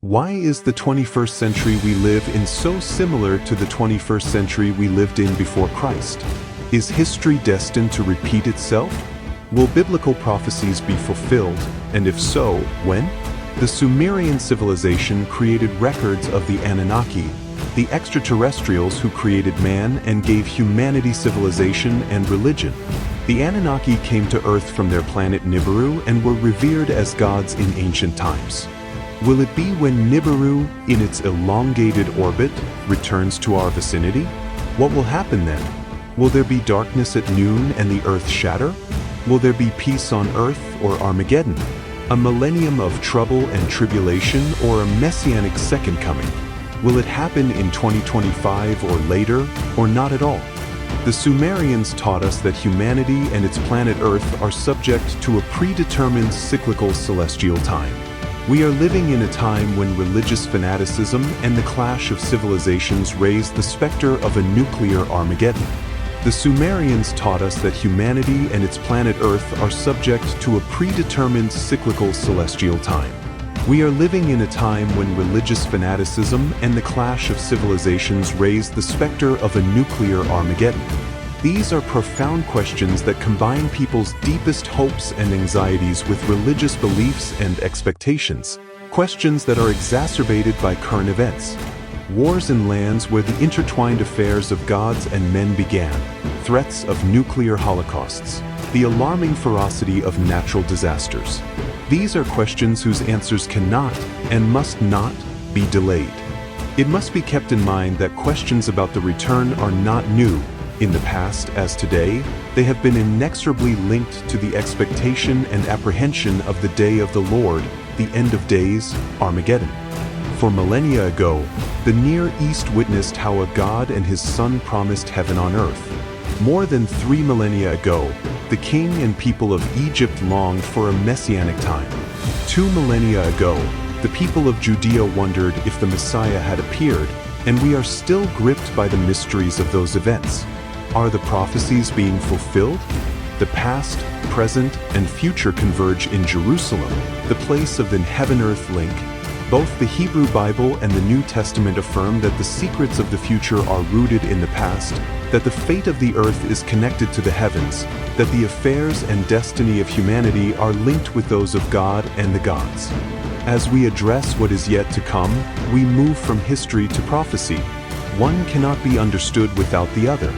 Why is the 21st century we live in so similar to the 21st century we lived in before Christ? Is history destined to repeat itself? Will biblical prophecies be fulfilled, and if so, when? The Sumerian civilization created records of the Anunnaki, the extraterrestrials who created man and gave humanity civilization and religion. The Anunnaki came to Earth from their planet Nibiru and were revered as gods in ancient times. Will it be when Nibiru, in its elongated orbit, returns to our vicinity? What will happen then? Will there be darkness at noon and the earth shatter? Will there be peace on earth or Armageddon? A millennium of trouble and tribulation or a messianic second coming? Will it happen in 2025 or later, or not at all? The Sumerians taught us that humanity and its planet Earth are subject to a predetermined cyclical celestial time. We are living in a time when religious fanaticism and the clash of civilizations raise the specter of a nuclear Armageddon. The Sumerians taught us that humanity and its planet Earth are subject to a predetermined cyclical celestial time. We are living in a time when religious fanaticism and the clash of civilizations raise the specter of a nuclear Armageddon. These are profound questions that combine people's deepest hopes and anxieties with religious beliefs and expectations, questions that are exacerbated by current events. Wars in lands where the intertwined affairs of gods and men began, threats of nuclear holocausts, the alarming ferocity of natural disasters. These are questions whose answers cannot and must not be delayed. It must be kept in mind that questions about the return are not new. In the past, as today, they have been inexorably linked to the expectation and apprehension of the day of the Lord, the end of days, Armageddon. For millennia ago, the Near East witnessed how a God and his Son promised heaven on earth. More than 3 millennia ago, the king and people of Egypt longed for a messianic time. 2 millennia ago, the people of Judea wondered if the Messiah had appeared, and we are still gripped by the mysteries of those events. Are the prophecies being fulfilled? The past, present, and future converge in Jerusalem, the place of the heaven-earth link. Both the Hebrew Bible and the New Testament affirm that the secrets of the future are rooted in the past, that the fate of the earth is connected to the heavens, that the affairs and destiny of humanity are linked with those of God and the gods. As we address what is yet to come, we move from history to prophecy. One cannot be understood without the other.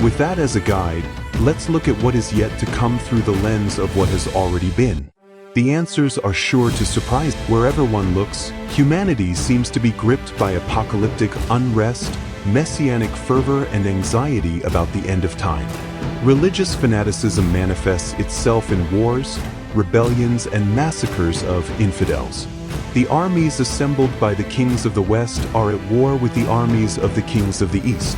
With that as a guide, let's look at what is yet to come through the lens of what has already been. The answers are sure to surprise. Wherever one looks, humanity seems to be gripped by apocalyptic unrest, messianic fervor, and anxiety about the end of time. Religious fanaticism manifests itself in wars, rebellions, and massacres of infidels. The armies assembled by the kings of the West are at war with the armies of the kings of the East.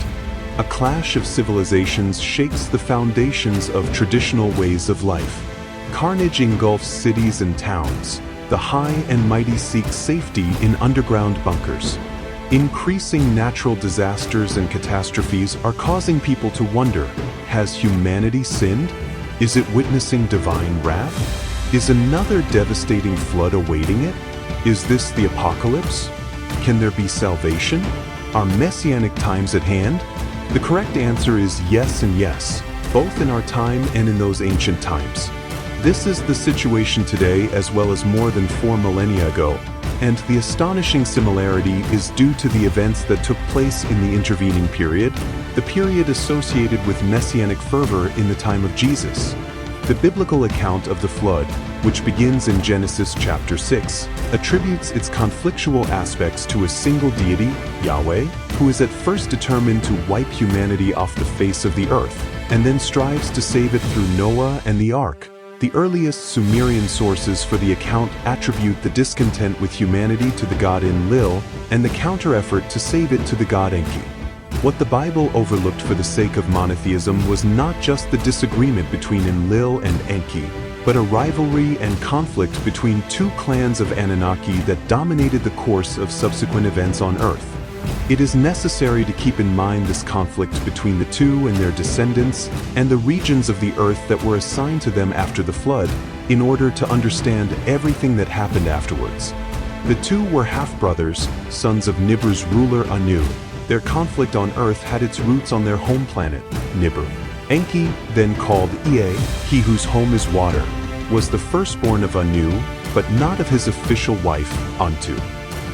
A clash of civilizations shakes the foundations of traditional ways of life. Carnage engulfs cities and towns. The high and mighty seek safety in underground bunkers. Increasing natural disasters and catastrophes are causing people to wonder, has humanity sinned? Is it witnessing divine wrath? Is another devastating flood awaiting it? Is this the apocalypse? Can there be salvation? Are messianic times at hand? The correct answer is yes and yes, both in our time and in those ancient times. This is the situation today as well as more than 4 millennia ago, and the astonishing similarity is due to the events that took place in the intervening period, the period associated with messianic fervor in the time of Jesus. The biblical account of the flood, which begins in Genesis chapter 6, attributes its conflictual aspects to a single deity, Yahweh, who is at first determined to wipe humanity off the face of the earth, and then strives to save it through Noah and the ark. The earliest Sumerian sources for the account attribute the discontent with humanity to the god Enlil and the counter-effort to save it to the god Enki. What the Bible overlooked for the sake of monotheism was not just the disagreement between Enlil and Enki, but a rivalry and conflict between 2 clans of Anunnaki that dominated the course of subsequent events on Earth. It is necessary to keep in mind this conflict between the two and their descendants and the regions of the earth that were assigned to them after the flood in order to understand everything that happened afterwards. The two were half-brothers, sons of Nibiru's ruler Anu. Their conflict on Earth had its roots on their home planet, Nibiru. Enki, then called Ea, he whose home is water, was the firstborn of Anu, but not of his official wife, Antu.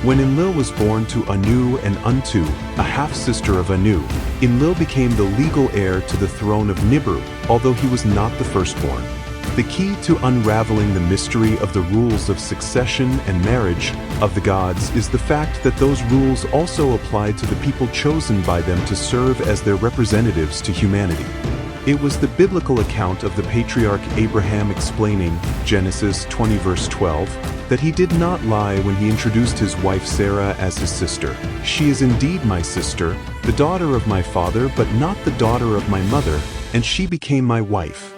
When Enlil was born to Anu and Antu, a half-sister of Anu, Enlil became the legal heir to the throne of Nibiru, although he was not the firstborn. The key to unraveling the mystery of the rules of succession and marriage of the gods is the fact that those rules also apply to the people chosen by them to serve as their representatives to humanity. It was the biblical account of the patriarch Abraham explaining, Genesis 20 verse 12, that he did not lie when he introduced his wife Sarah as his sister. She is indeed my sister, the daughter of my father, but not the daughter of my mother, and she became my wife.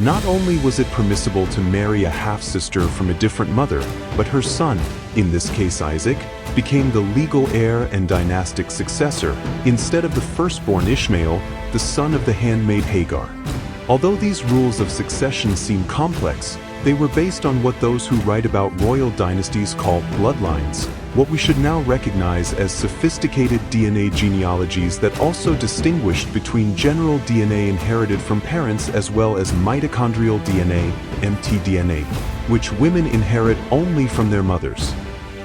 Not only was it permissible to marry a half-sister from a different mother, but her son, in this case Isaac, became the legal heir and dynastic successor, instead of the firstborn Ishmael, the son of the handmaid Hagar. Although these rules of succession seem complex, they were based on what those who write about royal dynasties call bloodlines, what we should now recognize as sophisticated DNA genealogies that also distinguished between general DNA inherited from parents as well as mitochondrial DNA, mtDNA, which women inherit only from their mothers.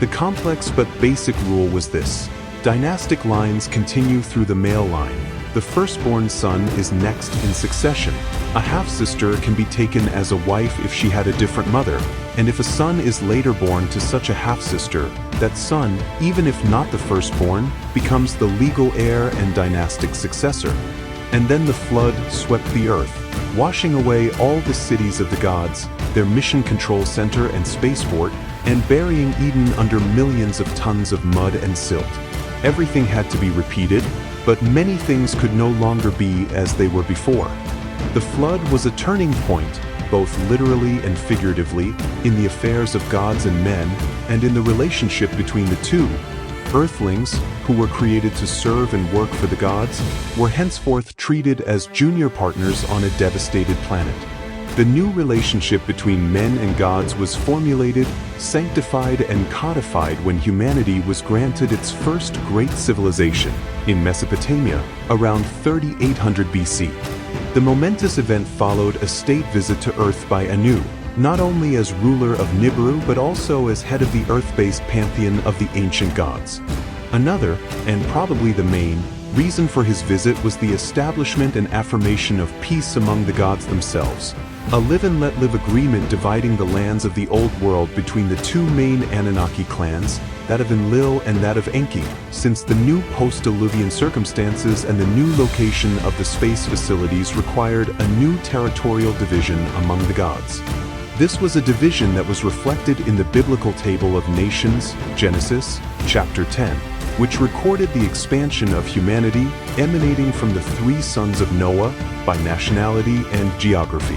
The complex but basic rule was this: dynastic lines continue through the male line. The firstborn son is next in succession. A half-sister can be taken as a wife if she had a different mother, and if a son is later born to such a half-sister, that son, even if not the firstborn, becomes the legal heir and dynastic successor. And then the flood swept the earth, washing away all the cities of the gods, their mission control center and spaceport, and burying Eden under millions of tons of mud and silt. Everything had to be repeated, but many things could no longer be as they were before. The flood was a turning point, both literally and figuratively, in the affairs of gods and men, and in the relationship between the two. Earthlings, who were created to serve and work for the gods, were henceforth treated as junior partners on a devastated planet. The new relationship between men and gods was formulated, sanctified, and codified when humanity was granted its first great civilization, in Mesopotamia, around 3800 BC. The momentous event followed a state visit to Earth by Anu, not only as ruler of Nibiru but also as head of the Earth-based pantheon of the ancient gods. Another, and probably the main, reason for his visit was the establishment and affirmation of peace among the gods themselves. A live-and-let-live agreement dividing the lands of the old world between the two main Anunnaki clans, that of Enlil and that of Enki, since the new post-Diluvian circumstances and the new location of the space facilities required a new territorial division among the gods. This was a division that was reflected in the biblical table of nations, Genesis, chapter 10, which recorded the expansion of humanity emanating from the three sons of Noah by nationality and geography.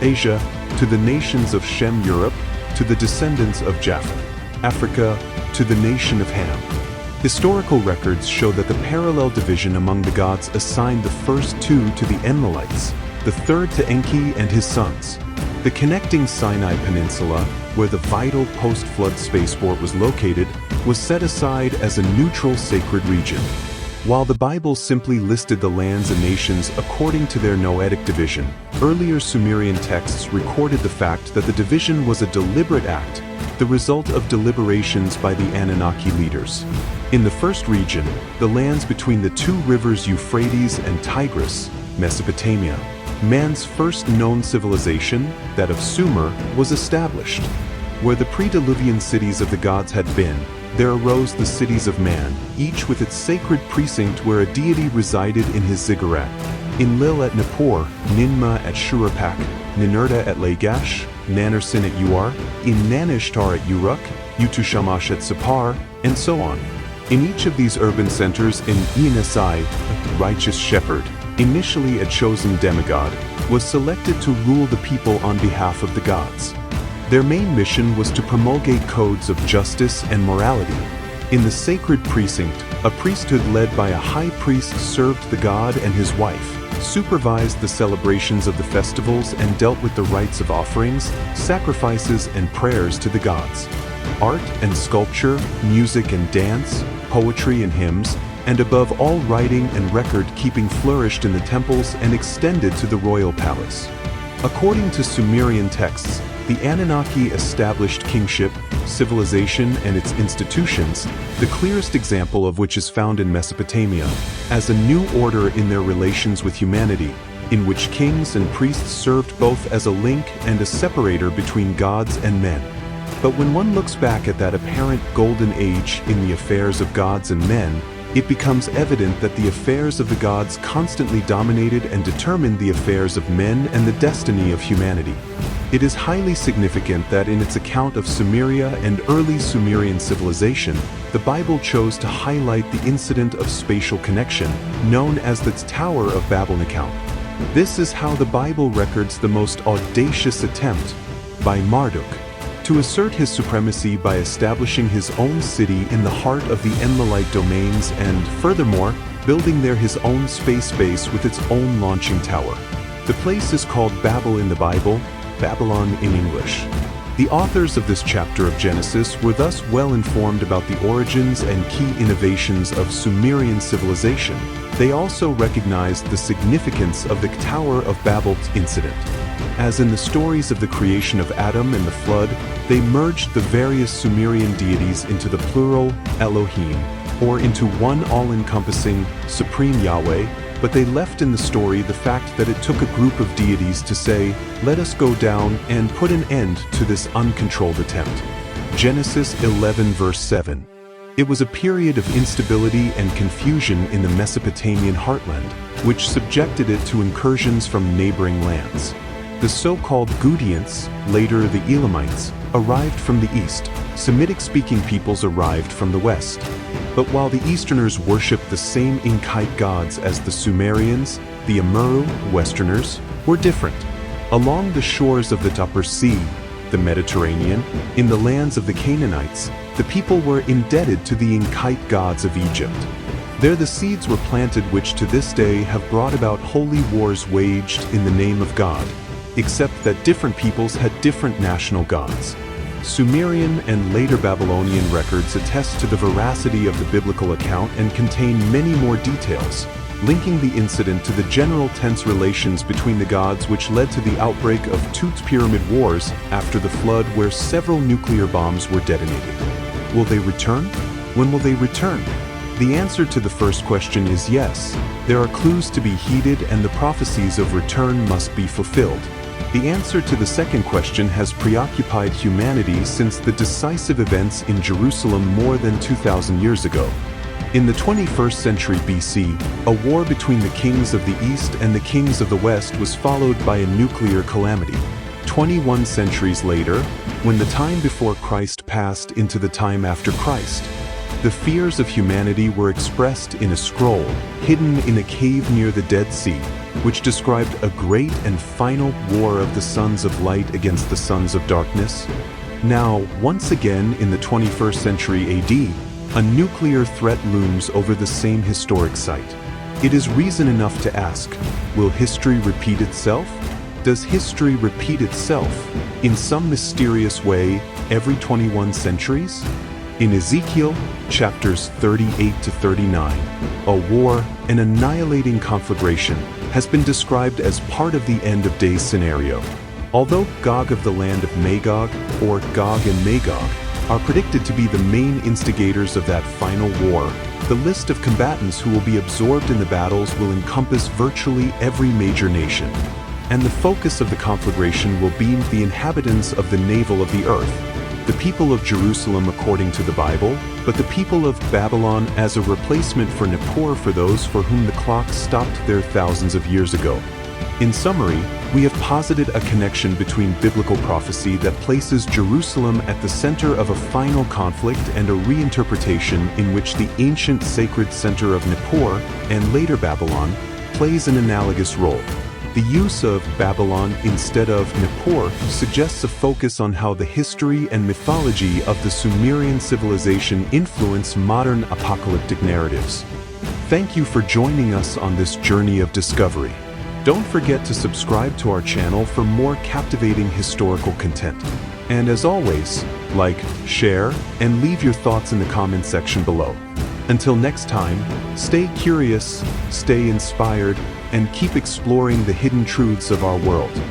Asia, to the nations of Shem, Europe, to the descendants of Japheth, Africa, to the nation of Ham. Historical records show that the parallel division among the gods assigned the first two to the Enlilites, the third to Enki and his sons. The connecting Sinai Peninsula, where the vital post-flood spaceport was located, was set aside as a neutral sacred region. While the Bible simply listed the lands and nations according to their noetic division, earlier Sumerian texts recorded the fact that the division was a deliberate act, the result of deliberations by the Anunnaki leaders. In the first region, the lands between the two rivers Euphrates and Tigris, Mesopotamia, man's first known civilization, that of Sumer, was established. Where the pre-Diluvian cities of the gods had been, there arose the cities of man, each with its sacred precinct where a deity resided in his ziggurat. Enlil at Nippur, Ninmah at Shuruppak, Ninurta at Lagash, Nanarsin at Uar, Inanishtar at Uruk, Utushamash at Sapar, and so on. In each of these urban centers, an Enasai, righteous shepherd, initially a chosen demigod, was selected to rule the people on behalf of the gods. Their main mission was to promulgate codes of justice and morality. In the sacred precinct, a priesthood led by a high priest served the god and his wife, supervised the celebrations of the festivals, and dealt with the rites of offerings, sacrifices, and prayers to the gods. art and sculpture, music and dance, poetry and hymns, and above all writing and record-keeping flourished in the temples and extended to the royal palace. According to Sumerian texts, the Anunnaki established kingship, civilization, and its institutions, the clearest example of which is found in Mesopotamia, as a new order in their relations with humanity, in which kings and priests served both as a link and a separator between gods and men. But when one looks back at that apparent golden age in the affairs of gods and men, it becomes evident that the affairs of the gods constantly dominated and determined the affairs of men and the destiny of humanity. It is highly significant that in its account of Sumeria and early Sumerian civilization, the Bible chose to highlight the incident of spatial connection, known as the Tower of Babel account. This is how the Bible records the most audacious attempt, by Marduk, to assert his supremacy by establishing his own city in the heart of the Enlilite domains and, furthermore, building there his own space base with its own launching tower. The place is called Babel in the Bible, Babylon in English. The authors of this chapter of Genesis were thus well informed about the origins and key innovations of Sumerian civilization. They also recognized the significance of the Tower of Babel incident. As in the stories of the creation of Adam and the flood, they merged the various Sumerian deities into the plural Elohim, or into one all-encompassing, supreme Yahweh, but they left in the story the fact that it took a group of deities to say, "Let us go down and put an end to this uncontrolled attempt." Genesis 11 verse 7. It was a period of instability and confusion in the Mesopotamian heartland, which subjected it to incursions from neighboring lands. The so-called Gudians, later the Elamites, arrived from the east. Semitic-speaking peoples arrived from the west. But while the Easterners worshipped the same Enkite gods as the Sumerians, the Amuru, Westerners, were different. Along the shores of the Upper Sea, the Mediterranean, in the lands of the Canaanites, the people were indebted to the Enkite gods of Egypt. There the seeds were planted which to this day have brought about holy wars waged in the name of God, except that different peoples had different national gods. Sumerian and later Babylonian records attest to the veracity of the biblical account and contain many more details, linking the incident to the general tense relations between the gods which led to the outbreak of Tut's Pyramid Wars after the flood, where several nuclear bombs were detonated. Will they return? When will they return? The answer to the first question is yes. There are clues to be heeded and the prophecies of return must be fulfilled. The answer to the second question has preoccupied humanity since the decisive events in Jerusalem more than 2,000 years ago. In the 21st century BC, a war between the kings of the East and the kings of the West was followed by a nuclear calamity. 21 centuries later, when the time before Christ passed into the time after Christ, the fears of humanity were expressed in a scroll hidden in a cave near the Dead Sea, which described a great and final war of the sons of light against the sons of darkness. Now, once again in the 21st century AD, a nuclear threat looms over the same historic site. It is reason enough to ask, will history repeat itself? Does history repeat itself in some mysterious way every 21 centuries? In Ezekiel, chapters 38 to 39, a war, an annihilating conflagration, has been described as part of the end of days scenario. Although Gog of the land of Magog, or Gog and Magog, are predicted to be the main instigators of that final war, the list of combatants who will be absorbed in the battles will encompass virtually every major nation. And the focus of the conflagration will be the inhabitants of the navel of the earth, the people of Jerusalem according to the Bible, but the people of Babylon as a replacement for Nippur for those for whom the clock stopped there thousands of years ago. In summary, we have posited a connection between biblical prophecy that places Jerusalem at the center of a final conflict and a reinterpretation in which the ancient sacred center of Nippur and later Babylon plays an analogous role. The use of Babylon instead of Nippur suggests a focus on how the history and mythology of the Sumerian civilization influence modern apocalyptic narratives. Thank you for joining us on this journey of discovery. Don't forget to subscribe to our channel for more captivating historical content. And as always, like, share, and leave your thoughts in the comment section below. Until next time, stay curious, stay inspired, and keep exploring the hidden truths of our world.